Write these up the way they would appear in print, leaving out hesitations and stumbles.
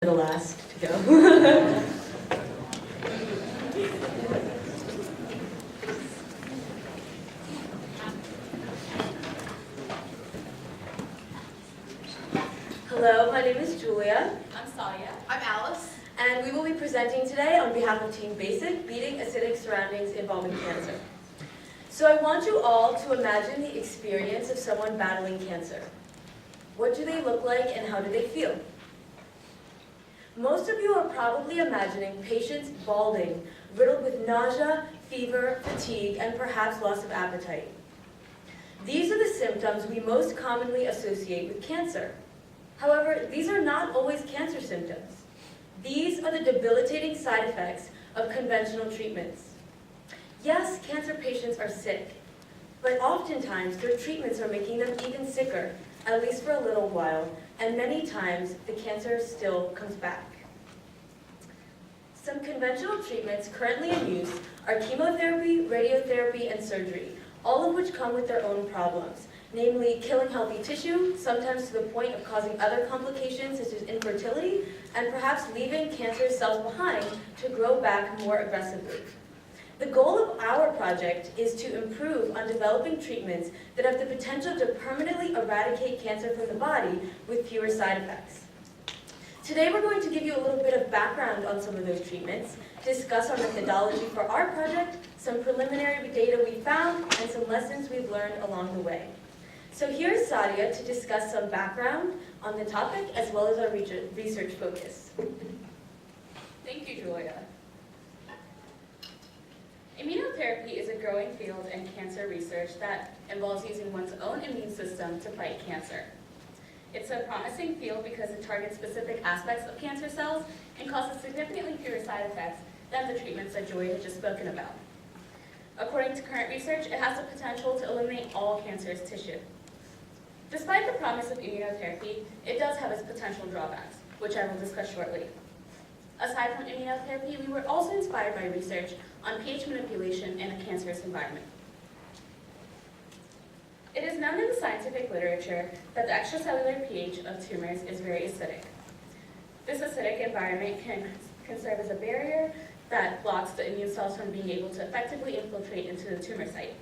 The last to go. Hello, my name is Julia. I'm Sadia. I'm Alice. And we will be presenting today on behalf of Team Basic, Beating Acidic Surroundings Involving Cancer. So I want you all to imagine the experience of someone battling cancer. What do they look like and how do they feel? Most of you are probably imagining patients balding, riddled with nausea, fever, fatigue, and perhaps loss of appetite. These are the symptoms we most commonly associate with cancer. However, these are not always cancer symptoms. These are the debilitating side effects of conventional treatments. Yes, cancer patients are sick, but oftentimes their treatments are making them even sicker, at least for a little while, and many times the cancer still comes back. Some conventional treatments currently in use are chemotherapy, radiotherapy, and surgery, all of which come with their own problems, namely killing healthy tissue, sometimes to the point of causing other complications such as infertility, and perhaps leaving cancerous cells behind to grow back more aggressively. The goal of our project is to improve on developing treatments that have the potential to permanently eradicate cancer from the body with fewer side effects. Today we're going to give you a little bit of background on some of those treatments, discuss our methodology for our project, some preliminary data we found, and some lessons we've learned along the way. So here's Sadia to discuss some background on the topic as well as our research focus. Thank you, Julia. Immunotherapy is a growing field in cancer research that involves using one's own immune system to fight cancer. It's a promising field because it targets specific aspects of cancer cells and causes significantly fewer side effects than the treatments that Julia had just spoken about. According to current research, it has the potential to eliminate all cancerous tissue. Despite the promise of immunotherapy, it does have its potential drawbacks, which I will discuss shortly. Aside from immunotherapy, we were also inspired by research on pH manipulation in a cancerous environment. It is known in the scientific literature that the extracellular pH of tumors is very acidic. This acidic environment can serve as a barrier that blocks the immune cells from being able to effectively infiltrate into the tumor site.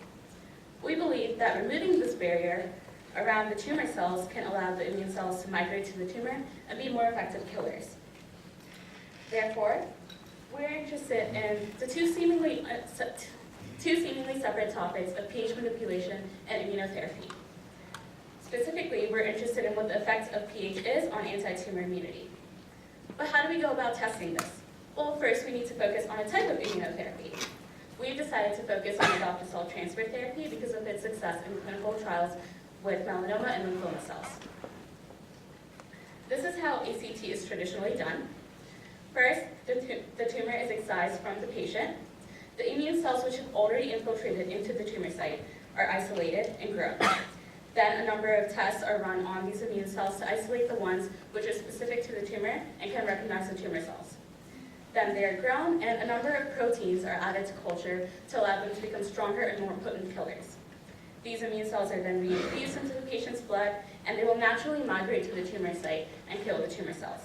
We believe that removing this barrier around the tumor cells can allow the immune cells to migrate to the tumor and be more effective killers. Therefore, we're interested in the two seemingly separate topics of pH manipulation and immunotherapy. Specifically, we're interested in what the effect of pH is on anti-tumor immunity. But how do we go about testing this? Well, first we need to focus on a type of immunotherapy. We've decided to focus on adoptive cell transfer therapy because of its success in clinical trials with melanoma and lymphoma cells. This is how ACT is traditionally done. First, the tumor is excised from the patient. The immune cells which have already infiltrated into the tumor site are isolated and grown. Then a number of tests are run on these immune cells to isolate the ones which are specific to the tumor and can recognize the tumor cells. Then they are grown and a number of proteins are added to culture to allow them to become stronger and more potent killers. These immune cells are then reinfused into the patient's blood and they will naturally migrate to the tumor site and kill the tumor cells.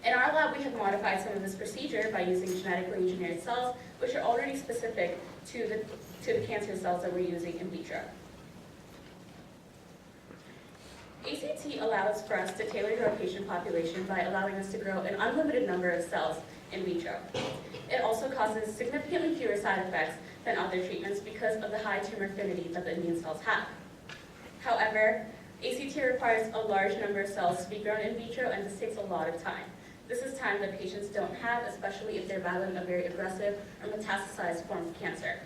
In our lab, we have modified some of this procedure by using genetically engineered cells, which are already specific to the cancer cells that we're using in vitro. ACT allows for us to tailor to our patient population by allowing us to grow an unlimited number of cells in vitro. It also causes significantly fewer side effects than other treatments because of the high tumor affinity that the immune cells have. However, ACT requires a large number of cells to be grown in vitro, and this takes a lot of time. This is time that patients don't have, especially if they're battling a very aggressive or metastasized form of cancer.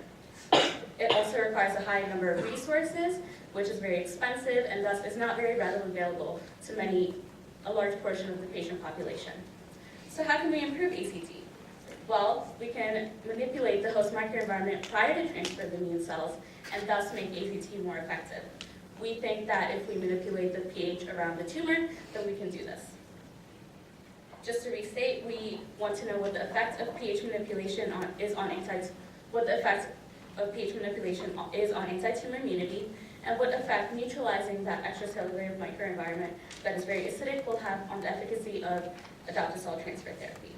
It also requires a high number of resources, which is very expensive and thus is not very readily available to a large portion of the patient population. So how can we improve ACT? Well, we can manipulate the host microenvironment prior to transfer of the immune cells and thus make ACT more effective. We think that if we manipulate the pH around the tumor, then we can do this. Just to restate, we want to know what the effect of pH manipulation is on anti-tumor immunity, and what effect neutralizing that extracellular microenvironment that is very acidic will have on the efficacy of adoptive cell transfer therapy.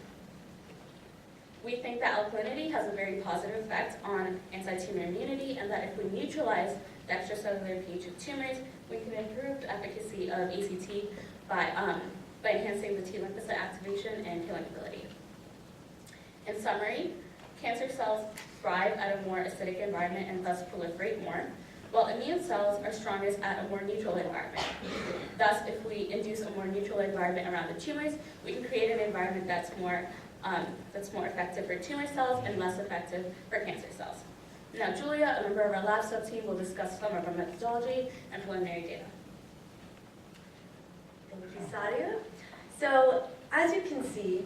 We think that alkalinity has a very positive effect on anti-tumor immunity, and that if we neutralize the extracellular pH of tumors, we can improve the efficacy of ACT by enhancing the T lymphocyte activation and killing ability. In summary, cancer cells thrive at a more acidic environment and thus proliferate more, while immune cells are strongest at a more neutral environment. Thus, if we induce a more neutral environment around the tumors, we can create an environment that's more effective for tumor cells and less effective for cancer cells. Now, Julia, a member of our lab sub-team, will discuss some of our methodology and preliminary data. Thank you, Sadia. So, as you can see,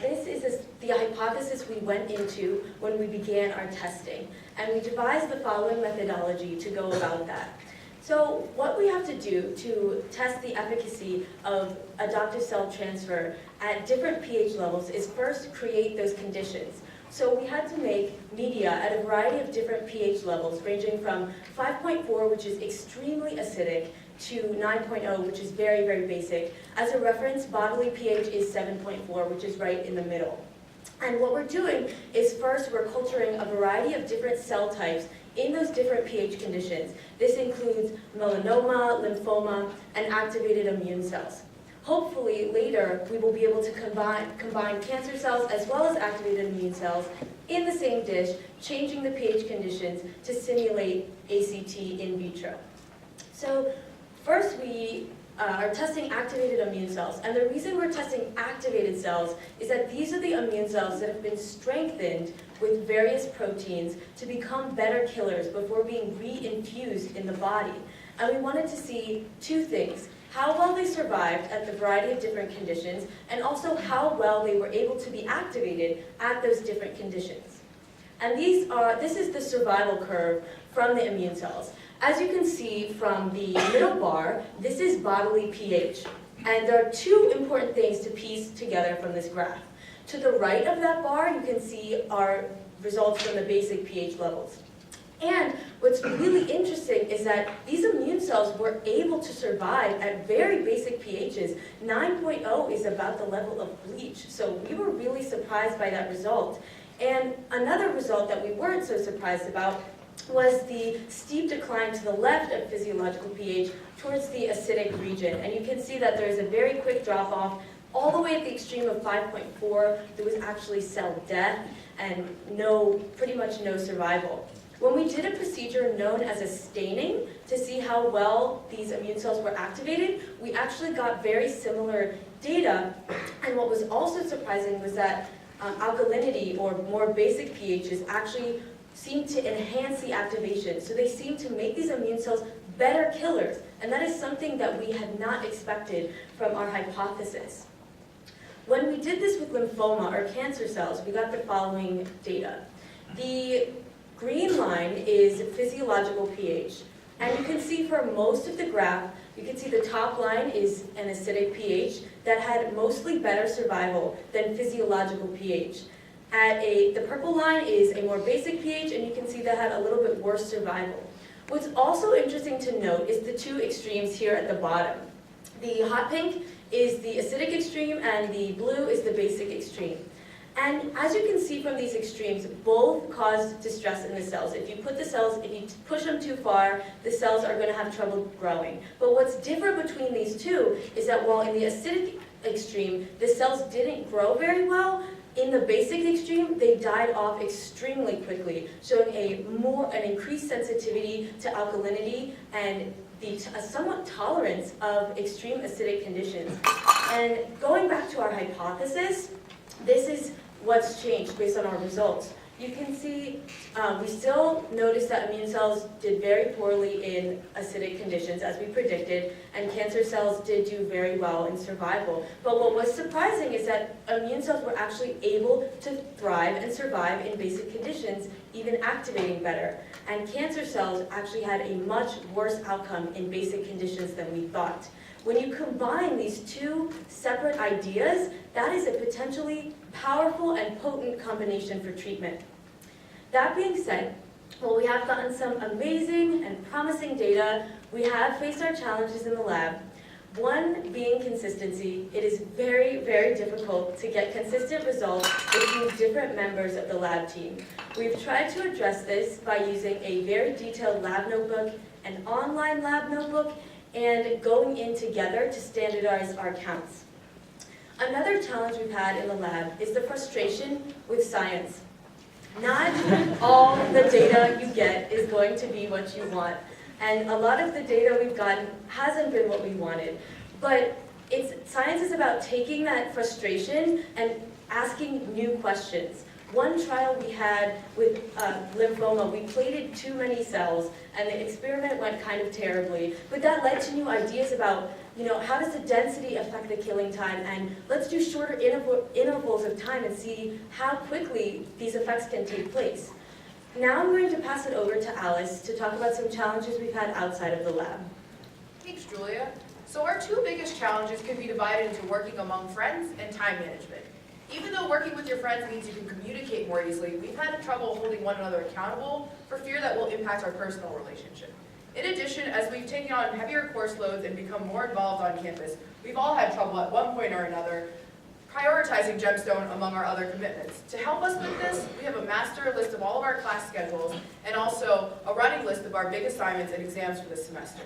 this is the hypothesis we went into when we began our testing, and we devised the following methodology to go about that. So what we have to do to test the efficacy of adoptive cell transfer at different pH levels is first create those conditions. So we had to make media at a variety of different pH levels, ranging from 5.4, which is extremely acidic, to 9.0, which is very, very basic. As a reference, bodily pH is 7.4, which is right in the middle. And what we're doing is first we're culturing a variety of different cell types in those different pH conditions. This includes melanoma, lymphoma, and activated immune cells. Hopefully, later, we will be able to combine cancer cells as well as activated immune cells in the same dish, changing the pH conditions to simulate ACT in vitro. So, first we are testing activated immune cells, and the reason we're testing activated cells is that these are the immune cells that have been strengthened with various proteins to become better killers before being reinfused in the body. And we wanted to see two things: how well they survived at the variety of different conditions, and also how well they were able to be activated at those different conditions. And this is the survival curve from the immune cells. As you can see from the middle bar, this is bodily pH. And there are two important things to piece together from this graph. To the right of that bar, you can see our results from the basic pH levels. And what's really interesting is that these immune cells were able to survive at very basic pHs. 9.0 is about the level of bleach. So we were really surprised by that result. And another result that we weren't so surprised about was the steep decline to the left of physiological pH towards the acidic region. And you can see that there's a very quick drop-off all the way at the extreme of 5.4. There was actually cell death and pretty much no survival. When we did a procedure known as a staining to see how well these immune cells were activated, we actually got very similar data. And what was also surprising was that alkalinity, or more basic pHs, actually seem to enhance the activation. So they seem to make these immune cells better killers. And that is something that we had not expected from our hypothesis. When we did this with lymphoma, or cancer cells, we got the following data. The green line is physiological pH. And you can see for most of the graph, you can see the top line is an acidic pH that had mostly better survival than physiological pH. The purple line is a more basic pH, and you can see that had a little bit worse survival. What's also interesting to note is the two extremes here at the bottom. The hot pink is the acidic extreme, and the blue is the basic extreme. And as you can see from these extremes, both cause distress in the cells. If you push them too far, the cells are going to have trouble growing. But what's different between these two is that while in the acidic extreme, the cells didn't grow very well, in the basic extreme, they died off extremely quickly, showing an increased sensitivity to alkalinity and a somewhat tolerance of extreme acidic conditions. And going back to our hypothesis, this is what's changed based on our results. You can see we still noticed that immune cells did very poorly in acidic conditions, as we predicted, and cancer cells did do very well in survival. But what was surprising is that immune cells were actually able to thrive and survive in basic conditions, even activating better. And cancer cells actually had a much worse outcome in basic conditions than we thought. When you combine these two separate ideas, that is a potentially powerful and potent combination for treatment. That being said, While we have gotten some amazing and promising data, we have faced our challenges in the lab. One being consistency. It is very, very difficult to get consistent results between different members of the lab team. We've tried to address this by using a very detailed lab notebook, an online lab notebook, and going in together to standardize our counts. Another challenge we've had in the lab is the frustration with science. Not all the data you get is going to be what you want. And a lot of the data we've gotten hasn't been what we wanted. But science is about taking that frustration and asking new questions. One trial we had with lymphoma, we plated too many cells, and the experiment went kind of terribly. But that led to new ideas about, how does the density affect the killing time, and let's do shorter intervals of time and see how quickly these effects can take place. Now I'm going to pass it over to Alice to talk about some challenges we've had outside of the lab. Thanks, Julia. So our two biggest challenges can be divided into working among friends and time management. Even though working with your friends means you can communicate more easily, we've had trouble holding one another accountable for fear that will impact our personal relationship. In addition, as we've taken on heavier course loads and become more involved on campus, we've all had trouble at one point or another prioritizing Gemstone among our other commitments. To help us with this, we have a master list of all of our class schedules and also a running list of our big assignments and exams for this semester.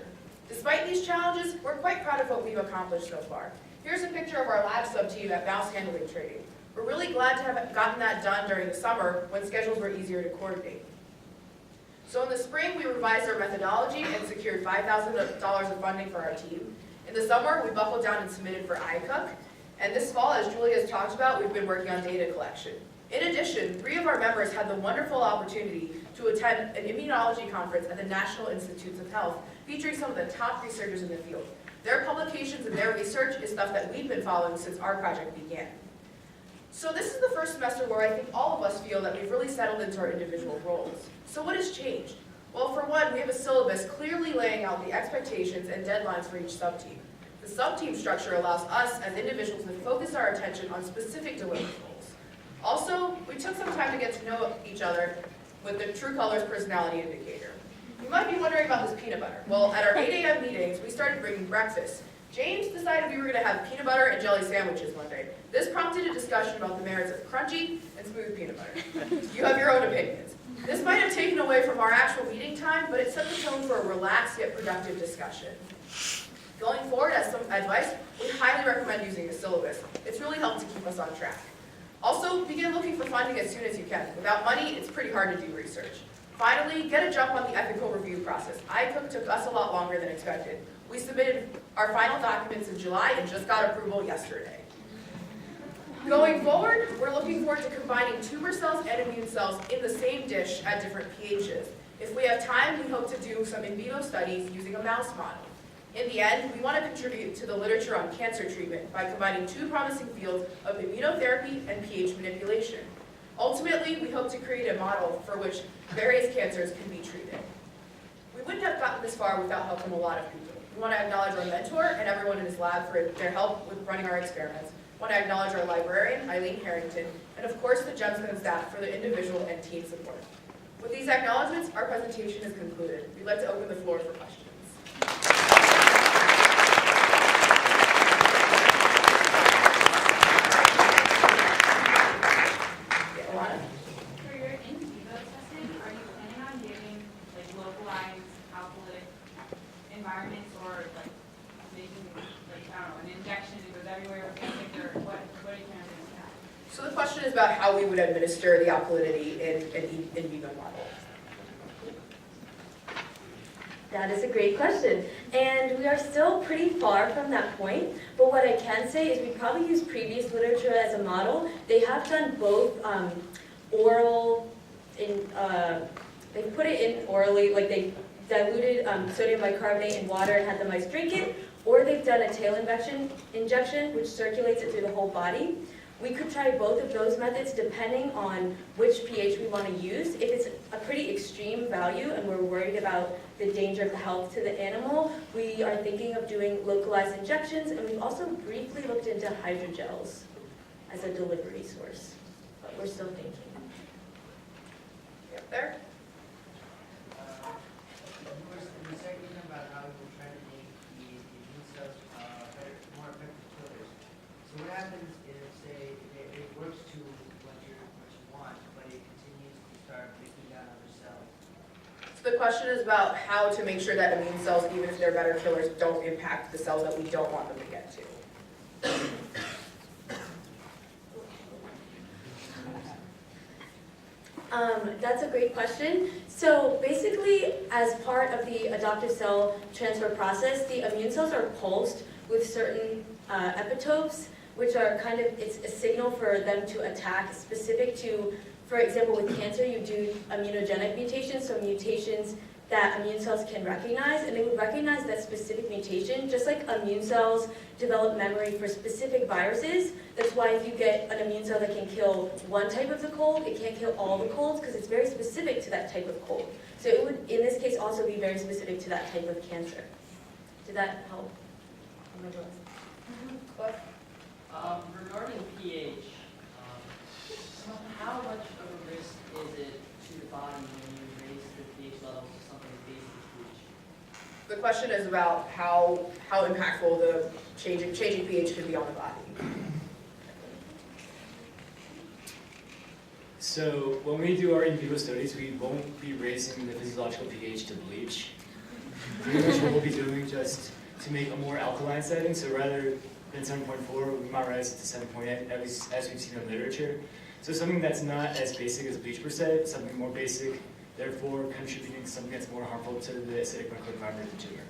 Despite these challenges, we're quite proud of what we've accomplished so far. Here's a picture of our lab sub-team at mouse handling training. We're really glad to have gotten that done during the summer when schedules were easier to coordinate. So in the spring, we revised our methodology and secured $5,000 of funding for our team. In the summer, we buckled down and submitted for iCook. And this fall, as Julia has talked about, we've been working on data collection. In addition, 3 of our members had the wonderful opportunity to attend an immunology conference at the National Institutes of Health, featuring some of the top researchers in the field. Their publications and their research is stuff that we've been following since our project began. So this is the first semester where I think all of us feel that we've really settled into our individual roles. So what has changed? Well, for one, we have a syllabus clearly laying out the expectations and deadlines for each sub-team. The sub-team structure allows us as individuals to focus our attention on specific deliverables. Also, we took some time to get to know each other with the True Colors personality indicator. You might be wondering about this peanut butter. Well, at our 8 a.m. meetings, we started bringing breakfast. James decided we were going to have peanut butter and jelly sandwiches one day. This prompted a discussion about the merits of crunchy and smooth peanut butter. You have your own opinions. This might have taken away from our actual meeting time, but it set the tone for a relaxed yet productive discussion. Going forward, as some advice, we highly recommend using a syllabus. It's really helped to keep us on track. Also, begin looking for funding as soon as you can. Without money, it's pretty hard to do research. Finally, get a jump on the ethical review process. iCook took us a lot longer than expected. We submitted our final documents in July and just got approval yesterday. Going forward, we're looking forward to combining tumor cells and immune cells in the same dish at different pHs. If we have time, we hope to do some in vivo studies using a mouse model. In the end, we want to contribute to the literature on cancer treatment by combining 2 promising fields of immunotherapy and pH manipulation. Ultimately, we hope to create a model for which various cancers can be treated. We wouldn't have gotten this far without help from a lot of people. We want to acknowledge our mentor and everyone in his lab for their help with running our experiments. We want to acknowledge our librarian, Eileen Harrington, and of course the Gemstone staff for the individual and team support. With these acknowledgements, our presentation is concluded. We'd like to open the floor for questions. For your in vivo testing, are you planning on giving localized alkalytic environments or making an injection that goes everywhere with or what are you planning on doing? So the question is about how we would administer the alkalinity in vivo model. That is a great question. And we are still pretty far from that point, but what I can say is we probably use previous literature as a model. They have done both oral, they put it in orally, like they diluted sodium bicarbonate in water and had the mice drink it, or they've done a tail injection, which circulates it through the whole body. We could try both of those methods depending on which pH we want to use. If it's a pretty extreme value and we're worried about the danger of the health to the animal, we are thinking of doing localized injections, and we've also briefly looked into hydrogels as a delivery source, but we're still thinking. Up there? question is about how to make sure that immune cells, even if they're better killers, don't impact the cells that we don't want them to get to. That's a great question. So basically, as part of the adoptive cell transfer process, the immune cells are pulsed with certain epitopes, which are kind of, it's a signal for them to attack specific to, for example, with cancer, you do immunogenic mutations, so mutations that immune cells can recognize, and they would recognize that specific mutation, just like immune cells develop memory for specific viruses. That's why if you get an immune cell that can kill one type of the cold, it can't kill all the colds, because it's very specific to that type of cold. So it would, in this case, also be very specific to that type of cancer. Did that help? Cliff? Regarding pH, how much of a risk is it to the body when you raise the pH level to something basic pH? The question is about how impactful the changing pH can be on the body. So when we do our in vivo studies, we won't be raising the physiological pH to bleach. Pretty much what we'll be doing just to make a more alkaline setting. So rather than 7.4, we might raise it to 7.8, at least as we've seen in literature. So something that's not as basic as bleach per se, something more basic, therefore contributing to something that's more harmful to the acidic microenvironment of the tumor.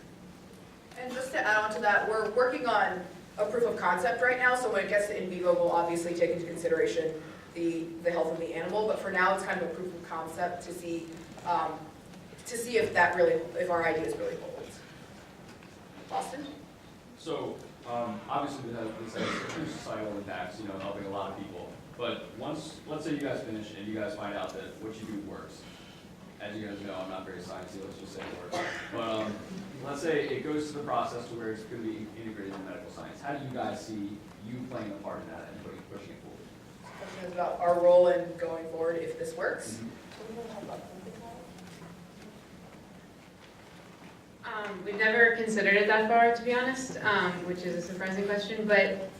And just to add on to that, we're working on a proof of concept right now, so when it gets to in vivo, we'll obviously take into consideration the health of the animal, but for now it's kind of a proof of concept to see if that really, if our ideas really hold. Austin? So, obviously this has huge societal impacts, helping a lot of people. But once, let's say you guys finish and you guys find out that what you do works. As you guys know, I'm not very sciencey, let's just say it works. But let's say it goes to the process to where it's going to be integrated in medical science. How do you guys see you playing a part in that and pushing it forward? Question is about our role in going forward if this works. We've never considered it that far, to be honest, which is a surprising question, but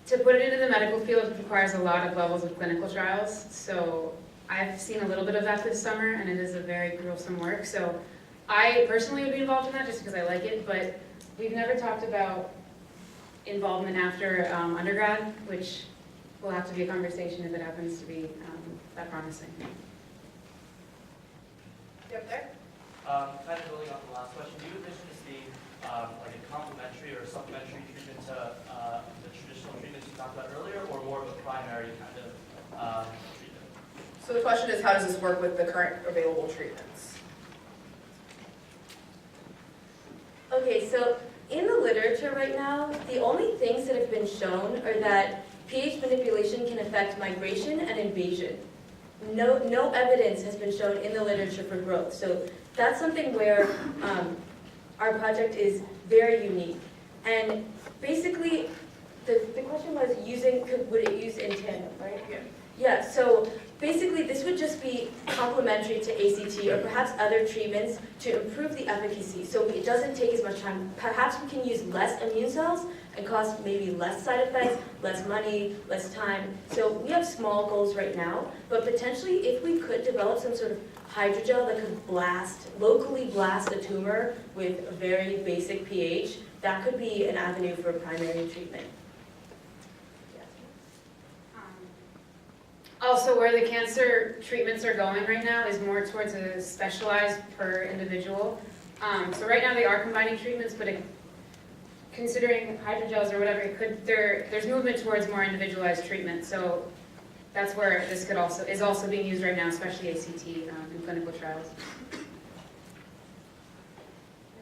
to put it into the medical field requires a lot of levels of clinical trials, so I've seen a little bit of that this summer, and it is a very gruesome work, so I personally would be involved in that just because I like it, but we've never talked about involvement after undergrad, which will have to be a conversation if it happens to be that promising. You up there? Kind of building off the last question, do you envision this being like a complementary or supplementary treatment to the traditional treatments you talked about earlier, or more of a primary kind of treatment? So the question is, how does this work with the current available treatments? Okay, so in the literature right now, the only things that have been shown are that pH manipulation can affect migration and invasion. No evidence has been shown in the literature for growth. So that's something where our project is very unique. And basically, the question was would it use in tandem, right? Yeah. Yeah, so basically this would just be complementary to ACT or perhaps other treatments to improve the efficacy. So it doesn't take as much time. Perhaps we can use less immune cells and cost maybe less side effects, less money, less time. So we have small goals right now, but potentially if we could develop some sort of hydrogel that could locally blast a tumor with a very basic pH, that could be an avenue for primary treatment. Also, where the cancer treatments are going right now is more towards a specialized per individual. So right now they are combining treatments, but considering hydrogels or whatever, there's movement towards more individualized treatment. So that's where this is also being used right now, especially ACT in clinical trials.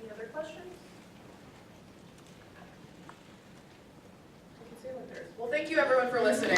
Any other questions? Well, thank you everyone for listening.